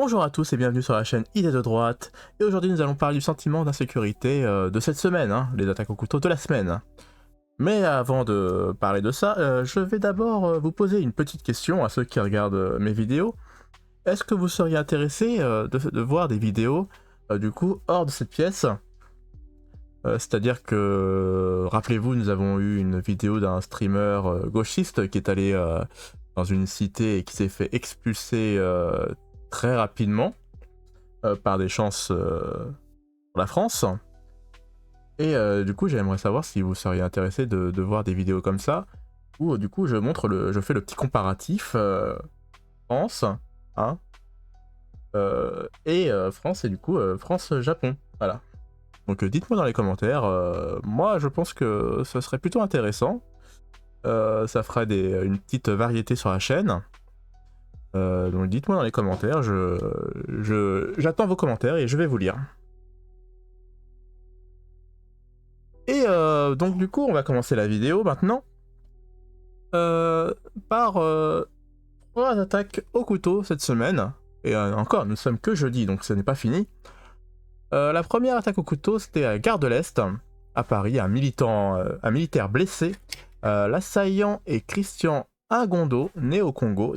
Bonjour à tous et bienvenue sur la chaîne Idées de droite, et aujourd'hui nous allons parler du sentiment d'insécurité de cette semaine, les attaques au couteau de la semaine. Mais avant de parler de ça, je vais d'abord vous poser une petite question à ceux qui regardent mes vidéos. Est-ce que vous seriez intéressé de voir des vidéos du coup hors de cette pièce? C'est-à-dire que, rappelez-vous, nous avons eu une vidéo d'un streamer gauchiste qui est allé dans une cité et qui s'est fait expulser très rapidement par des chances pour la France. Et du coup, j'aimerais savoir si vous seriez intéressé de voir des vidéos comme ça, où du coup, je fais le petit comparatif France, hein, et France, et du coup, France-Japon. Voilà. Donc dites-moi dans les commentaires, moi je pense que ce serait plutôt intéressant. Ça ferait une petite variété sur la chaîne. Donc dites-moi dans les commentaires, j'attends vos commentaires et je vais vous lire. Et donc du coup, on va commencer la vidéo maintenant par 3 attaques au couteau cette semaine. Et encore, nous sommes que jeudi, donc ce n'est pas fini. La première attaque au couteau, c'était à Gare de l'Est, à Paris, un militaire blessé. L'assaillant est Christian Agondo, né au Congo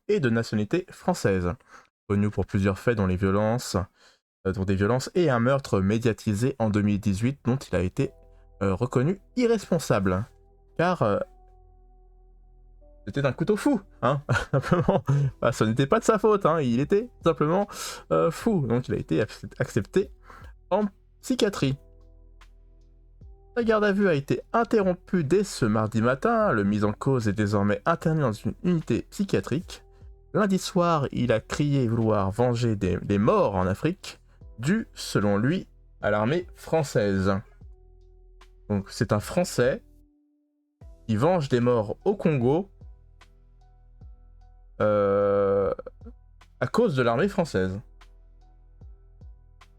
et de nationalité française. Connu pour plusieurs faits dont des violences et un meurtre médiatisé en 2018 dont il a été reconnu irresponsable. Car c'était un couteau fou, hein, simplement. Bah, ce n'était pas de sa faute, hein, il était simplement fou. Donc il a été accepté en psychiatrie. Sa garde à vue a été interrompue dès ce mardi matin. Le mis en cause est désormais interné dans une unité psychiatrique. Lundi soir, il a crié vouloir venger des morts en Afrique, dû, selon lui, à l'armée française. Donc c'est un Français qui venge des morts au Congo à cause de l'armée française.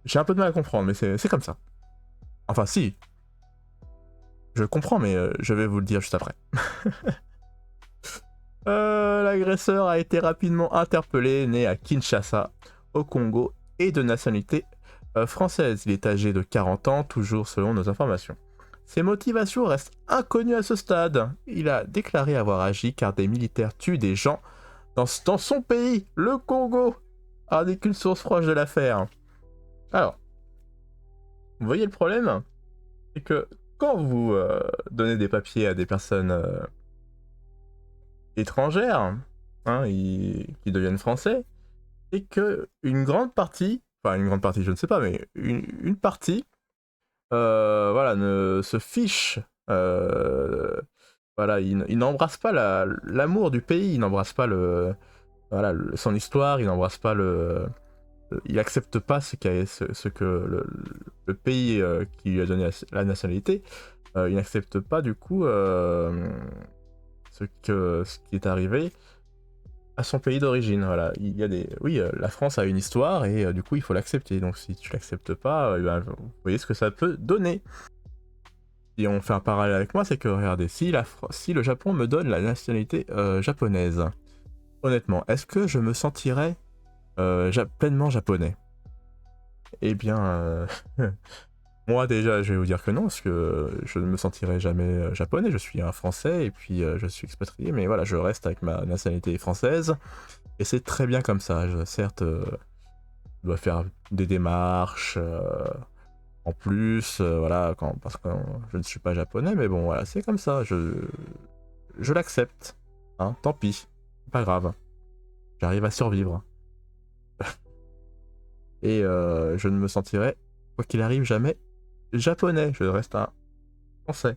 J'ai un peu de mal à comprendre, mais c'est comme ça. Enfin si, je comprends, mais je vais vous le dire juste après. L'agresseur a été rapidement interpellé, né à Kinshasa, au Congo, et de nationalité française. Il est âgé de 40 ans, toujours selon nos informations. Ses motivations restent inconnues à ce stade. Il a déclaré avoir agi car des militaires tuent des gens dans son pays, le Congo, indique une source proche de l'affaire. Alors, vous voyez le problème? C'est que quand vous donnez des papiers à des personnes étrangères, hein, qui deviennent français, et que une grande partie, je ne sais pas, mais une partie, voilà, ne se fiche, voilà, il n'embrasse pas l'amour du pays, il n'embrasse pas son histoire, il n'embrasse pas il accepte pas ce que le pays qui lui a donné la nationalité, il n'accepte pas du coup ce qui est arrivé à son pays d'origine. Voilà, il y a oui, la France a une histoire et du coup il faut l'accepter. Donc si tu l'acceptes pas, ben, vous voyez ce que ça peut donner. Si on fait un parallèle avec moi, c'est que regardez, si le Japon me donne la nationalité japonaise, honnêtement, est-ce que je me sentirais pleinement japonais? Eh bien, moi déjà, je vais vous dire que non, parce que je ne me sentirai jamais japonais. Je suis un Français et puis je suis expatrié, mais voilà, je reste avec ma nationalité française et c'est très bien comme ça. Certes, je dois faire des démarches en plus, voilà, parce que je ne suis pas japonais, mais bon, voilà, c'est comme ça. Je l'accepte, hein, tant pis, pas grave. J'arrive à survivre. Et je ne me sentirai, quoi qu'il arrive, jamais japonais. Je reste un français.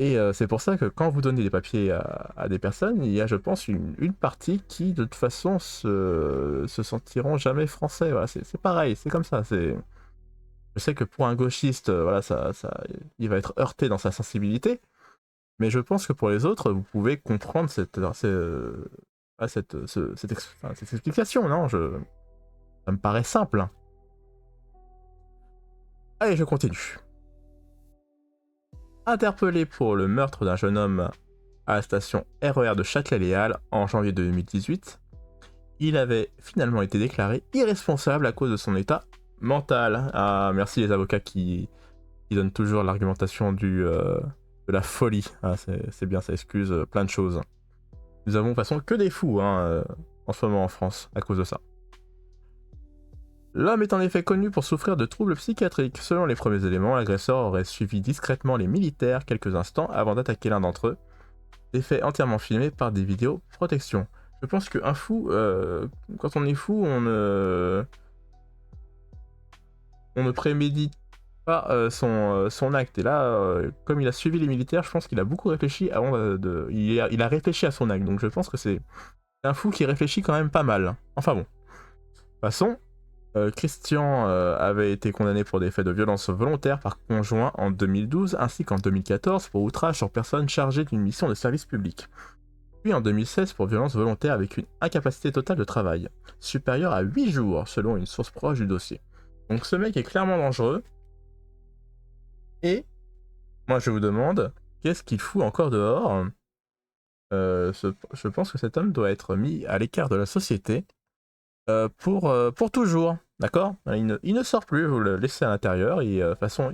Et c'est pour ça que quand vous donnez des papiers à des personnes, il y a, je pense, une partie qui, de toute façon, se sentiront jamais français. Voilà, c'est pareil, c'est comme ça. Je sais que pour un gauchiste, voilà, il va être heurté dans sa sensibilité. Mais je pense que pour les autres, vous pouvez comprendre cette explication, non? Ça me paraît simple. Allez, je continue. Interpellé pour le meurtre d'un jeune homme à la station RER de Châtelet-Les Halles en janvier 2018, il avait finalement été déclaré irresponsable à cause de son état mental. Ah, merci les avocats qui donnent toujours l'argumentation de la folie. Ah, c'est bien, ça excuse plein de choses. Nous avons de toute façon que des fous en ce moment en France à cause de ça. L'homme est en effet connu pour souffrir de troubles psychiatriques. Selon les premiers éléments, l'agresseur aurait suivi discrètement les militaires quelques instants avant d'attaquer l'un d'entre eux. Des faits entièrement filmés par des vidéos protection. Je pense qu'un fou, quand on est fou, on ne prémédite pas son acte. Et là, comme il a suivi les militaires, je pense qu'il a beaucoup réfléchi avant il a réfléchi à son acte. Donc je pense que c'est un fou qui réfléchit quand même pas mal. Enfin bon. Passons. Christian avait été condamné pour des faits de violence volontaire par conjoint en 2012 ainsi qu'en 2014 pour outrage sur personne chargée d'une mission de service public. Puis en 2016 pour violence volontaire avec une incapacité totale de travail, supérieure à 8 jours selon une source proche du dossier. Donc ce mec est clairement dangereux. Et moi je vous demande, qu'est-ce qu'il fout encore dehors? Je pense que cet homme doit être mis à l'écart de la société pour toujours, d'accord? Il ne sort plus, vous le laissez à l'intérieur, et de toute façon,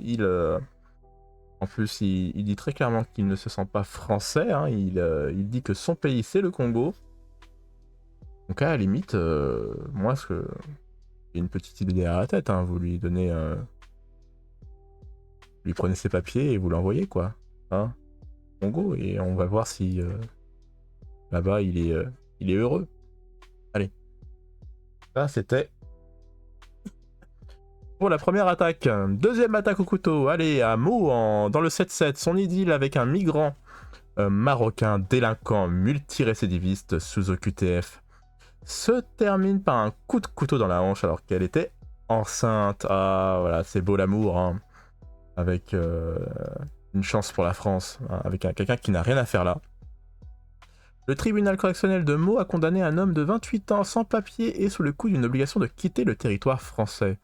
en plus, il dit très clairement qu'il ne se sent pas français, hein, il dit que son pays c'est le Congo. Donc à la limite, moi, j'ai une petite idée derrière la tête, hein, vous lui donnez... lui prenez ses papiers et vous l'envoyez, quoi. Hein, Congo, et on va voir si là-bas il est heureux. Allez. Ça, c'était pour la première attaque. Deuxième attaque au couteau. Allez, à Meaux, dans le 7-7, son idylle avec un migrant marocain délinquant multirécidiviste sous OQTF se termine par un coup de couteau dans la hanche alors qu'elle était enceinte. Ah, voilà, c'est beau l'amour, hein. Avec une chance pour la France, hein, avec quelqu'un qui n'a rien à faire là. Le tribunal correctionnel de Meaux a condamné un homme de 28 ans sans papier et sous le coup d'une obligation de quitter le territoire français.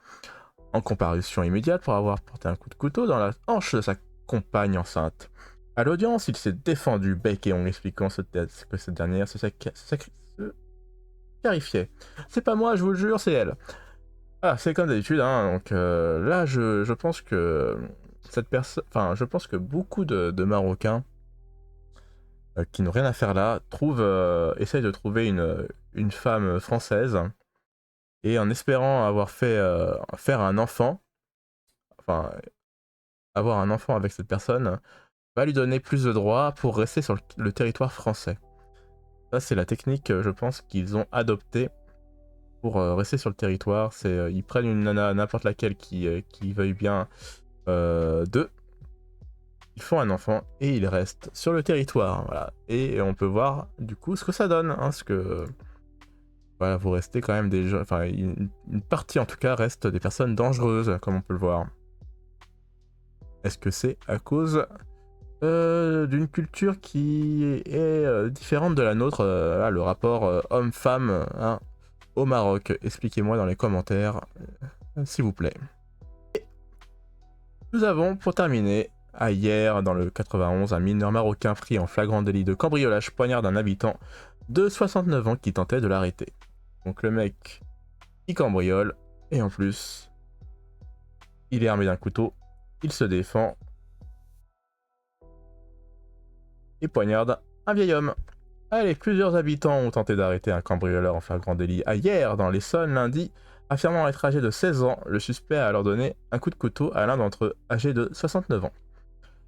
En comparution immédiate pour avoir porté un coup de couteau dans la hanche de sa compagne enceinte. À l'audience, il s'est défendu bec et ongles expliquant que cette dernière se clarifiait. C'est pas moi, je vous le jure, c'est elle. Ah, c'est comme d'habitude, hein, donc là, je pense que cette personne, enfin, je pense que beaucoup de Marocains qui n'ont rien à faire là essayent de trouver une femme française et en espérant avoir faire un enfant, enfin, avoir un enfant avec cette personne, va lui donner plus de droits pour rester sur le territoire français. Ça, c'est la technique, je pense, qu'ils ont adoptée pour rester sur le territoire. C'est ils prennent une nana, n'importe laquelle qui veuille bien d'eux, ils font un enfant et ils restent sur le territoire. Voilà. Et on peut voir du coup ce que ça donne. Hein, parce que voilà, vous restez quand même des gens. Enfin, une partie en tout cas reste des personnes dangereuses, comme on peut le voir. Est-ce que c'est à cause d'une culture qui est différente de la nôtre, le rapport homme-femme hein, au Maroc? Expliquez-moi dans les commentaires, s'il vous plaît. Et nous avons, pour terminer, hier, dans le 91, un mineur marocain pris en flagrant délit de cambriolage poignard d'un habitant de 69 ans qui tentait de l'arrêter. Donc le mec, il cambriole, et en plus, il est armé d'un couteau, il se défend, et poignarde un vieil homme. Allez, plusieurs habitants ont tenté d'arrêter un cambrioleur en flagrant délit hier dans l'Essonne lundi, affirmant être âgé de 16 ans. Le suspect a alors donné un coup de couteau à l'un d'entre eux, âgé de 69 ans.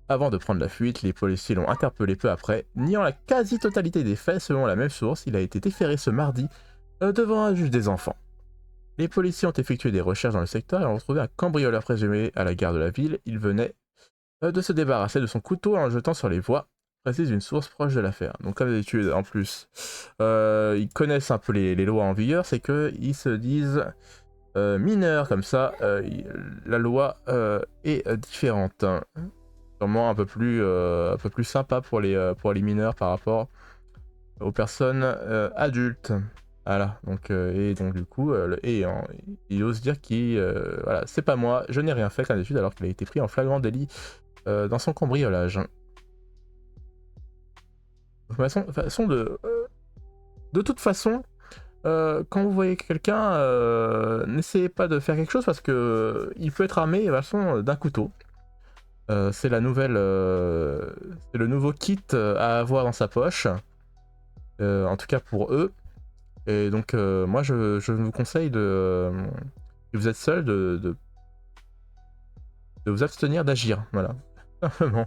Avant de prendre la fuite, les policiers l'ont interpellé peu après, niant la quasi-totalité des faits. Selon la même source, il a été déféré ce mardi devant un juge des enfants. Les policiers ont effectué des recherches dans le secteur et ont retrouvé un cambrioleur présumé à la gare de la ville. Il venait de se débarrasser de son couteau en le jetant sur les voies, précise une source proche de l'affaire. Donc comme d'habitude, en plus, ils connaissent un peu les lois en vigueur, c'est qu'ils se disent mineurs, comme ça, la loi est différente. Sûrement un peu plus sympa pour les mineurs par rapport aux personnes adultes. Voilà, donc, et donc du coup, il ose dire qu'il... voilà, c'est pas moi, je n'ai rien fait comme d'habitude alors qu'il a été pris en flagrant délit dans son cambriolage. De toute façon, quand vous voyez quelqu'un, n'essayez pas de faire quelque chose parce que il peut être armé de toute façon d'un couteau. C'est la nouvelle, c'est le nouveau kit à avoir dans sa poche, en tout cas pour eux. Et donc moi je vous conseille de, si vous êtes seul, de vous abstenir d'agir, voilà. Simplement.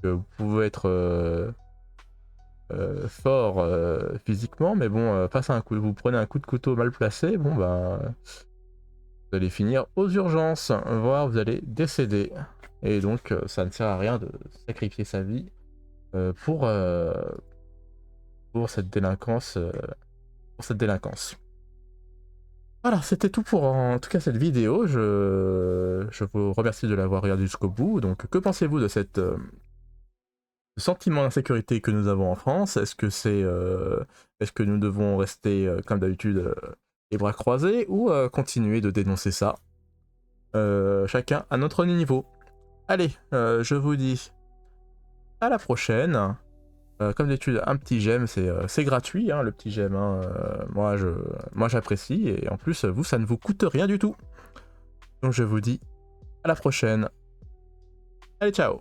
Vous pouvez être fort physiquement, mais bon, face à un coup, vous prenez un coup de couteau mal placé, bon bah, vous allez finir aux urgences, voire vous allez décéder. Et donc ça ne sert à rien de sacrifier sa vie pour cette délinquance. Voilà, c'était tout pour en tout cas cette vidéo. Je vous remercie de l'avoir regardé jusqu'au bout. Donc, que pensez-vous de cette sentiment d'insécurité que nous avons en France? Est-ce que nous devons rester comme d'habitude les bras croisés ou continuer de dénoncer ça chacun à notre niveau? Allez, je vous dis à la prochaine. Comme d'habitude, un petit j'aime, c'est gratuit, hein, le petit j'aime. Hein, moi j'apprécie, et en plus, vous, ça ne vous coûte rien du tout. Donc je vous dis à la prochaine. Allez, ciao!